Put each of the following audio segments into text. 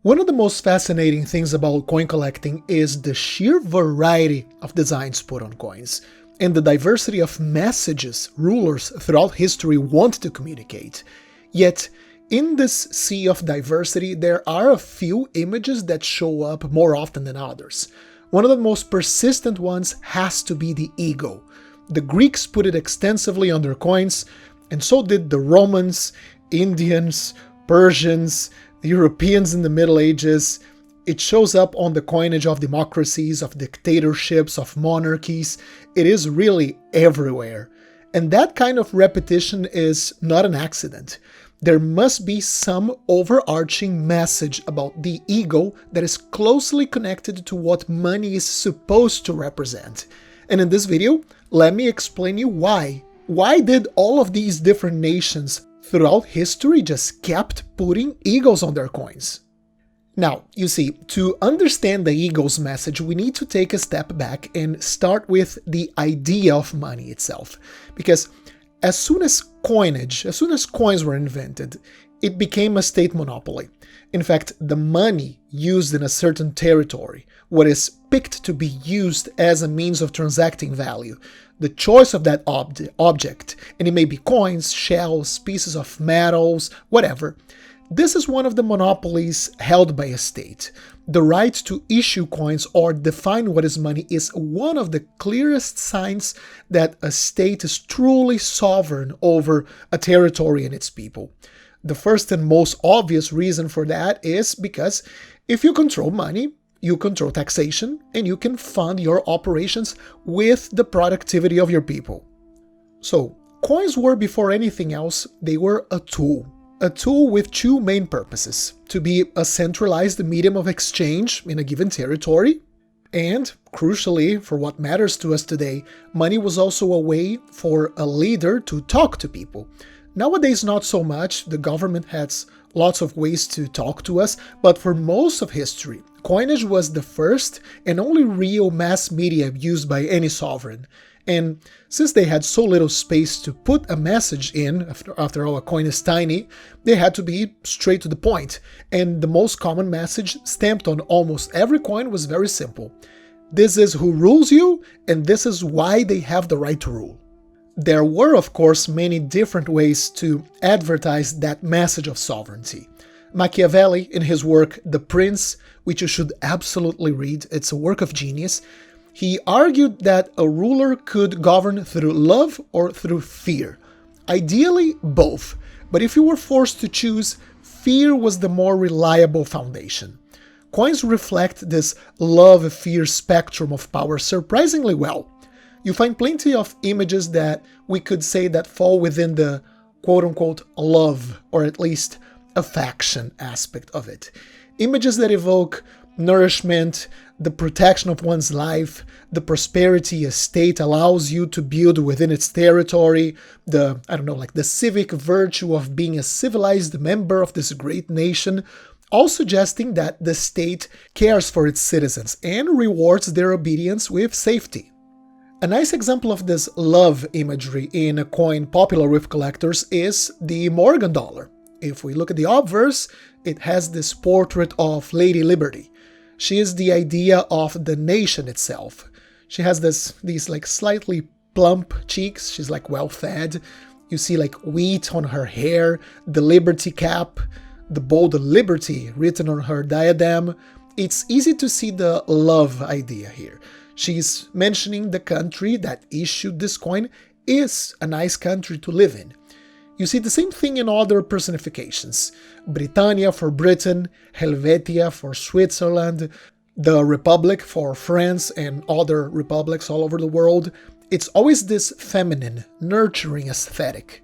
One of the most fascinating things about coin collecting is the sheer variety of designs put on coins, and the diversity of messages rulers throughout history want to communicate. Yet, in this sea of diversity, there are a few images that show up more often than others. One of the most persistent ones has to be the ego. The Greeks put it extensively on their coins, and so did the Romans, Indians, Persians, the Europeans in the Middle Ages. It shows up on the coinage of democracies, of dictatorships, of monarchies. It is really everywhere. And that kind of repetition is not an accident. There must be some overarching message about the ego that is closely connected to what money is supposed to represent. And in this video, let me explain you why. Why did all of these different nations throughout history just kept putting egos on their coins? Now, you see, to understand the ego's message, we need to take a step back and start with the idea of money itself. Because as soon as coins were invented, it became a state monopoly. In fact, the money used in a certain territory, what is picked to be used as a means of transacting value, the choice of that object, and it may be coins, shells, pieces of metals, whatever. This is one of the monopolies held by a state. The right to issue coins or define what is money is one of the clearest signs that a state is truly sovereign over a territory and its people. The first and most obvious reason for that is because if you control money, you control taxation, and you can fund your operations with the productivity of your people. So, coins were, before anything else, they were a tool. A tool with two main purposes: to be a centralized medium of exchange in a given territory, and, crucially, for what matters to us today, money was also a way for a leader to talk to people. Nowadays, not so much. The government has lots of ways to talk to us, but for most of history, coinage was the first and only real mass media used by any sovereign. And since they had so little space to put a message in, after all, a coin is tiny, they had to be straight to the point. And the most common message stamped on almost every coin was very simple: this is who rules you, and this is why they have the right to rule. There were, of course, many different ways to advertise that message of sovereignty. Machiavelli, in his work The Prince, which you should absolutely read, it's a work of genius, he argued that a ruler could govern through love or through fear. Ideally, both, but if you were forced to choose, fear was the more reliable foundation. Coins reflect this love-fear spectrum of power surprisingly well. You find plenty of images that we could say that fall within the quote-unquote love, or at least affection aspect of it. Images that evoke nourishment, the protection of one's life, the prosperity a state allows you to build within its territory, the civic virtue of being a civilized member of this great nation, all suggesting that the state cares for its citizens and rewards their obedience with safety. A nice example of this love imagery in a coin popular with collectors is the Morgan dollar. If we look at the obverse, it has this portrait of Lady Liberty. She is the idea of the nation itself. She has these slightly plump cheeks. She's well fed. You see wheat on her hair, the liberty cap, the bold liberty written on her diadem. It's easy to see the love idea here. She's mentioning the country that issued this coin is a nice country to live in. You see the same thing in other personifications. Britannia for Britain, Helvetia for Switzerland, the Republic for France and other republics all over the world. It's always this feminine, nurturing aesthetic.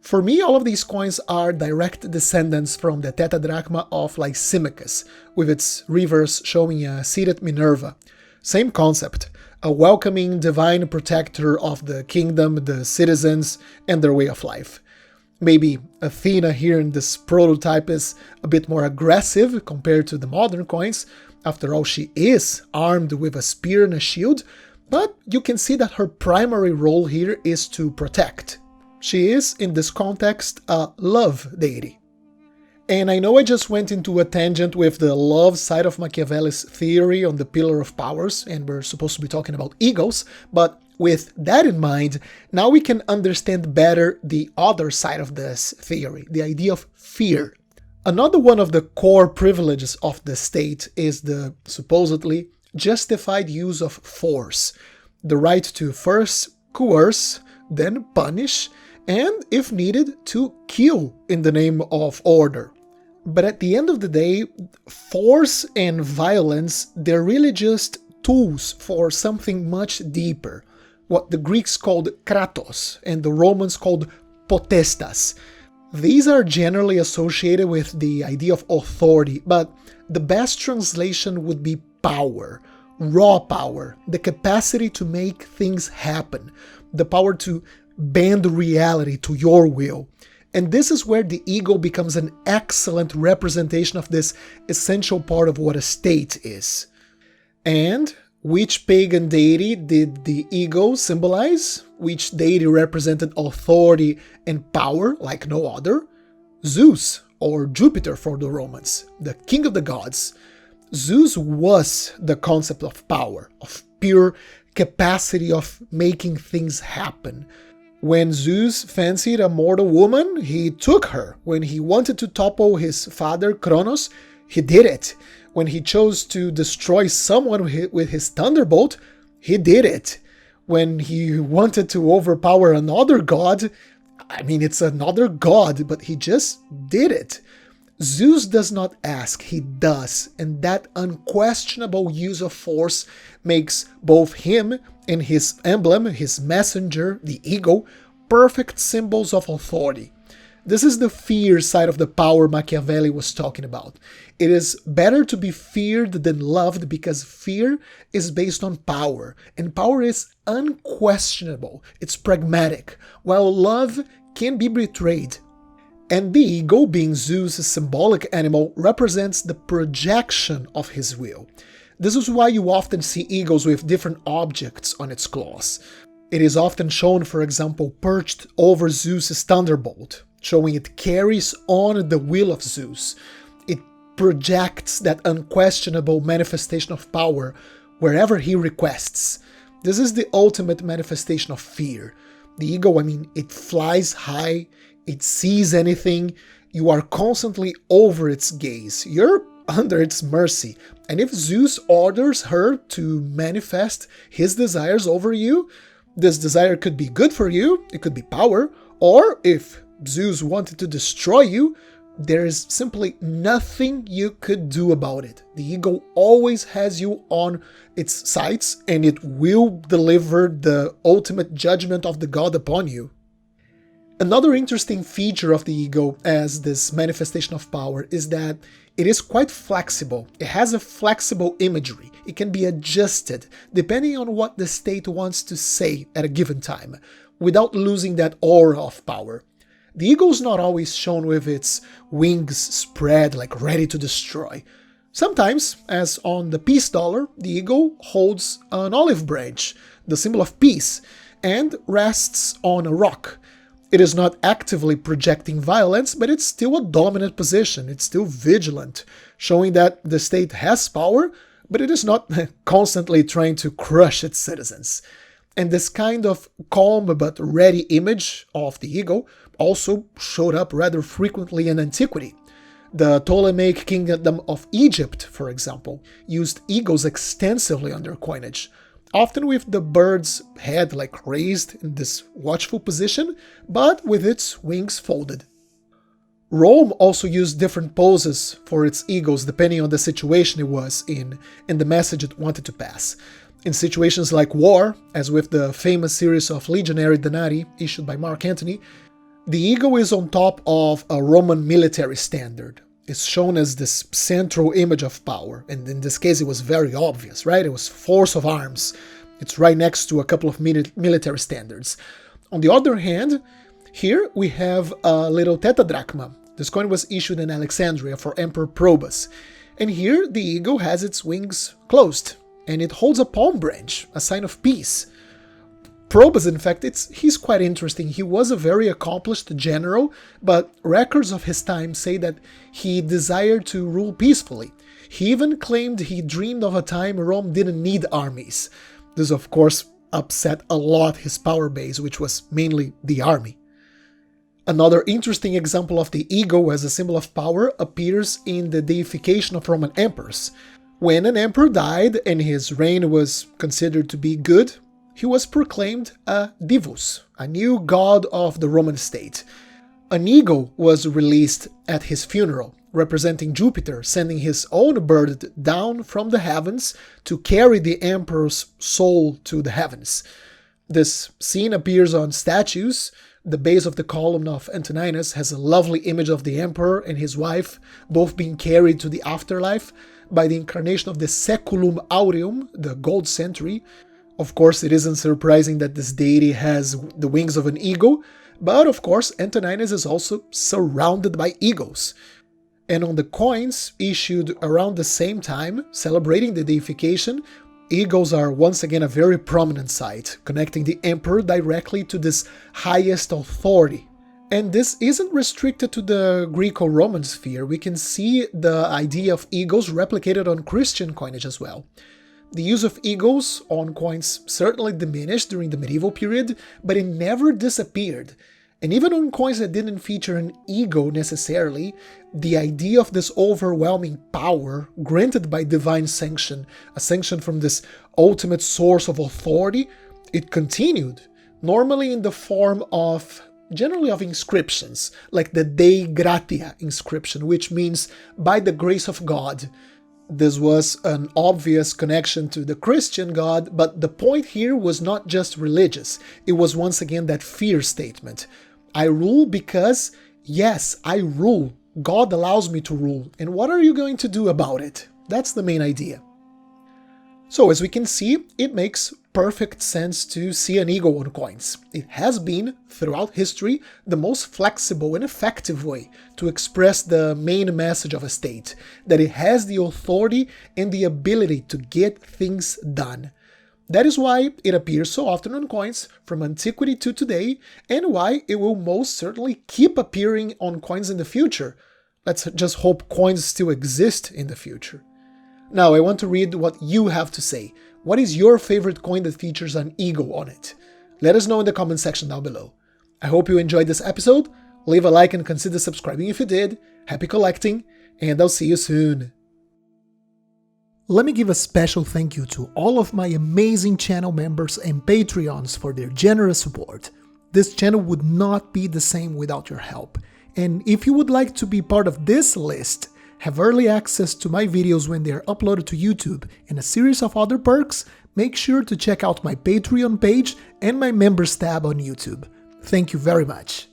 For me, all of these coins are direct descendants from the tetradrachma of Lysimachus, with its reverse showing a seated Minerva. Same concept, a welcoming divine protector of the kingdom, the citizens, and their way of life. Maybe Athena here in this prototype is a bit more aggressive compared to the modern coins. After all, she is armed with a spear and a shield, but you can see that her primary role here is to protect. She is, in this context, a love deity. And I know I just went into a tangent with the love side of Machiavelli's theory on the pillar of powers, and we're supposed to be talking about egos, but with that in mind, now we can understand better the other side of this theory, the idea of fear. Another one of the core privileges of the state is the supposedly justified use of force, the right to first coerce, then punish, and, if needed, to kill in the name of order. But at the end of the day, force and violence, they're really just tools for something much deeper, what the Greeks called kratos and the Romans called potestas. These are generally associated with the idea of authority, but the best translation would be power, raw power, the capacity to make things happen, the power to bend reality to your will. And this is where the ego becomes an excellent representation of this essential part of what a state is. And which pagan deity did the ego symbolize? Which deity represented authority and power like no other? Zeus, or Jupiter for the Romans, the king of the gods. Zeus was the concept of power, of pure capacity of making things happen. When Zeus fancied a mortal woman, he took her. When he wanted to topple his father Kronos, he did it. When he chose to destroy someone with his thunderbolt, he did it. When he wanted to overpower another god, it's another god, but he just did it. Zeus does not ask, he does, and that unquestionable use of force makes both him and his emblem, his messenger, the ego, perfect symbols of authority. This is the fear side of the power Machiavelli was talking about. It is better to be feared than loved because fear is based on power, and power is unquestionable, it's pragmatic, while love can be betrayed. And the ego, being Zeus' symbolic animal, represents the projection of his will. This is why you often see eagles with different objects on its claws. It is often shown, for example, perched over Zeus' thunderbolt, showing it carries on the will of Zeus. It projects that unquestionable manifestation of power wherever he requests. This is the ultimate manifestation of fear. The ego, it flies high, it sees anything, you are constantly over its gaze, you're under its mercy. And if Zeus orders her to manifest his desires over you, this desire could be good for you, it could be power, or if Zeus wanted to destroy you, there is simply nothing you could do about it. The ego always has you on its sights, and it will deliver the ultimate judgment of the god upon you. Another interesting feature of the ego as this manifestation of power is that it is quite flexible. It has a flexible imagery. It can be adjusted depending on what the state wants to say at a given time, without losing that aura of power. The ego is not always shown with its wings spread like ready to destroy. Sometimes, as on the peace dollar, the ego holds an olive branch, the symbol of peace, and rests on a rock. It is not actively projecting violence, but it's still a dominant position, it's still vigilant, showing that the state has power, but it is not constantly trying to crush its citizens. And this kind of calm but ready image of the ego also showed up rather frequently in antiquity. The Ptolemaic kingdom of Egypt, for example, used egos extensively on their coinage, often with the bird's head raised in this watchful position, but with its wings folded. Rome also used different poses for its egos depending on the situation it was in and the message it wanted to pass. In situations like war, as with the famous series of legionary denarii issued by Mark Antony, the ego is on top of a Roman military standard. It's shown as this central image of power, and in this case it was very obvious, right? It was force of arms. It's right next to a couple of military standards. On the other hand, here we have a little tetradrachma. This coin was issued in Alexandria for Emperor Probus, and here the ego has its wings closed, and it holds a palm branch, a sign of peace. Probus, in fact, he's quite interesting. He was a very accomplished general, but records of his time say that he desired to rule peacefully. He even claimed he dreamed of a time Rome didn't need armies. This, of course, upset a lot his power base, which was mainly the army. Another interesting example of the ego as a symbol of power appears in the deification of Roman emperors. When an emperor died and his reign was considered to be good, he was proclaimed a divus, a new god of the Roman state. An eagle was released at his funeral, representing Jupiter sending his own bird down from the heavens to carry the emperor's soul to the heavens. This scene appears on statues. The base of the column of Antoninus has a lovely image of the emperor and his wife, both being carried to the afterlife by the incarnation of the Saeculum Aureum, the gold century. Of course, it isn't surprising that this deity has the wings of an eagle, but of course, Antoninus is also surrounded by eagles. And on the coins issued around the same time, celebrating the deification, eagles are once again a very prominent sight, connecting the emperor directly to this highest authority. And this isn't restricted to the Greco-Roman sphere. We can see the idea of eagles replicated on Christian coinage as well. The use of eagles on coins certainly diminished during the medieval period, but it never disappeared. And even on coins that didn't feature an ego necessarily, the idea of this overwhelming power granted by divine sanction, a sanction from this ultimate source of authority, it continued, normally in the form of, generally of inscriptions, like the Dei Gratia inscription, which means by the grace of God. This was an obvious connection to the Christian God, but the point here was not just religious, it was once again that fear statement. I rule because, yes, I rule. God allows me to rule. And what are you going to do about it? That's the main idea. So as we can see, it makes perfect sense to see an ego on coins. It has been, throughout history, the most flexible and effective way to express the main message of a state, that it has the authority and the ability to get things done. That is why it appears so often on coins from antiquity to today, and why it will most certainly keep appearing on coins in the future. Let's just hope coins still exist in the future. Now I want to read what you have to say. What is your favorite coin that features an eagle on it? Let us know in the comment section down below. I hope you enjoyed this episode. Leave a like and consider subscribing if you did. Happy collecting, and I'll see you soon. Let me give a special thank you to all of my amazing channel members and Patreons for their generous support. This channel would not be the same without your help. And if you would like to be part of this list, have early access to my videos when they are uploaded to YouTube, and a series of other perks, make sure to check out my Patreon page and my members tab on YouTube. Thank you very much.